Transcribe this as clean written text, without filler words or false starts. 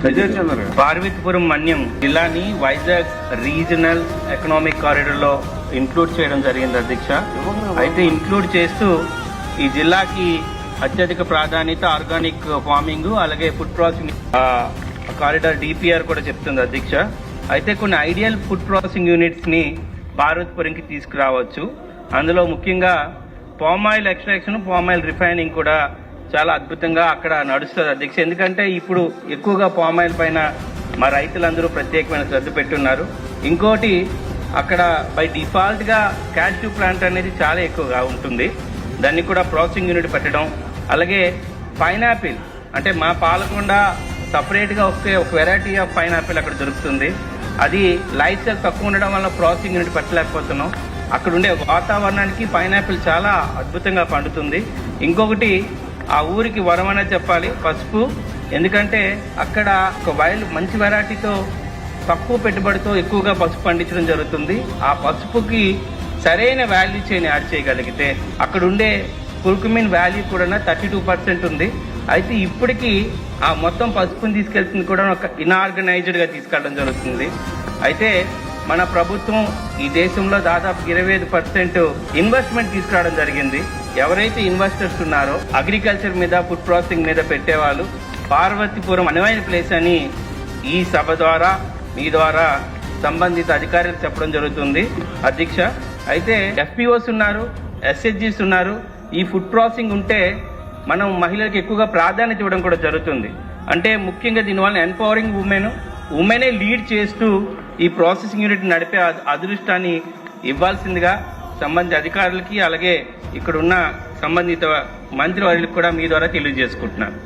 పార్వతీపురం మన్యం జిల్లాని Vizag regional economic corridor లో include చేయడం జరిగింది అధ్యక్ష. అయితే ఇంక్లూడ్ చేస్తూ ఈ జిల్లాకి అత్యధిక ప్రాధాన్యత ఆర్గానిక్ ఫార్మింగ్ అలాగే ఫుడ్ ప్రాసెసింగ్ కారిడార్ డిపిఆర్ కూడా చెప్తుంది అధ్యక్ష. అయితే కొన్ని ఐడియల్ ఫుడ్ ప్రాసెసింగ్ యూనిట్స్ ని పార్వతీపురంకి తీసుకురావచ్చు. అందులో ముఖ్యంగా palm oil extraction, palm oil refining కూడా చాలా అద్భుతంగా అక్కడ నడుస్తుంది అధ్యక్ష. ఎందుకంటే ఇప్పుడు ఎక్కువగా పామ్ ఆయిల్ పైన మా రైతులందరూ ప్రత్యేకమైన శ్రద్ధ పెట్టున్నారు. ఇంకోటి అక్కడ బై డిఫాల్ట్ గా క్యాష్యూ ప్లాంట్ అనేది చాలా ఎక్కువగా ఉంటుంది. దాన్ని కూడా ప్రాసెసింగ్ యూనిట్ పెట్టడం, అలాగే పైనాపిల్ అంటే మా పాలకొండ సపరేట్ గా ఒక వెరైటీ ఆఫ్ పైనాపిల్ అక్కడ దొరుకుతుంది. అది లైఫ్ స్టైల్ తక్కువ ఉండడం వల్ల ప్రాసెసింగ్ యూనిట్ పెట్టలేకపోతున్నాం. అక్కడ ఉండే వాతావరణానికి పైనాపిల్ చాలా అద్భుతంగా పండుతుంది. ఇంకొకటి ఆ ఊరికి వరమనే చెప్పాలి పసుపు. ఎందుకంటే అక్కడ ఒక మంచి వెరైటీతో తక్కువ పెట్టుబడితో ఎక్కువగా పసుపు పండించడం జరుగుతుంది. ఆ పసుపుకి సరైన వాల్యూ చైన్ యాడ్ చేయగలిగితే అక్కడ ఉండే కుర్కుమిన్ వాల్యూ కూడా 32% ఉంది. అయితే ఇప్పటికీ ఆ మొత్తం పసుపుని తీసుకెళ్తుంది కూడా ఒక ఇన్ఆర్గనైజ్డ్ గా తీసుకెళ్ళడం జరుగుతుంది. అయితే మన ప్రభుత్వం ఈ దేశంలో దాదాపు 25% ఇన్వెస్ట్మెంట్ తీసుకురావడం జరిగింది. ఎవరైతే ఇన్వెస్టర్స్ ఉన్నారో అగ్రికల్చర్ మీద ఫుడ్ ప్రాసెసింగ్ మీద పెట్టేవాళ్ళు పార్వతీపురం అనువైన ప్లేస్ అని ఈ సభ ద్వారా మీ ద్వారా సంబంధిత అధికారులకు చెప్పడం జరుగుతుంది అధ్యక్ష. అయితే ఎఫ్పిఓస్ ఉన్నారు, ఎస్హెచ్జీస్ ఉన్నారు. ఈ ఫుడ్ ప్రాసెసింగ్ ఉంటే మనం మహిళలకు ఎక్కువగా ప్రాధాన్యత ఇవ్వడం కూడా జరుగుతుంది. అంటే ముఖ్యంగా దీనివల్ల ఎంపవరింగ్ ఉమెనే లీడ్ చేస్తూ ఈ ప్రాసెసింగ్ యూనిట్ నడిపే అదృష్టాన్ని ఇవ్వాల్సిందిగా సంబంధిత అధికారులకి అలాగే ఇక్కడ ఉన్న సంబంధిత మంత్రివర్యులకు కూడా మీ ద్వారా తెలియజేసుకుంటున్నాను.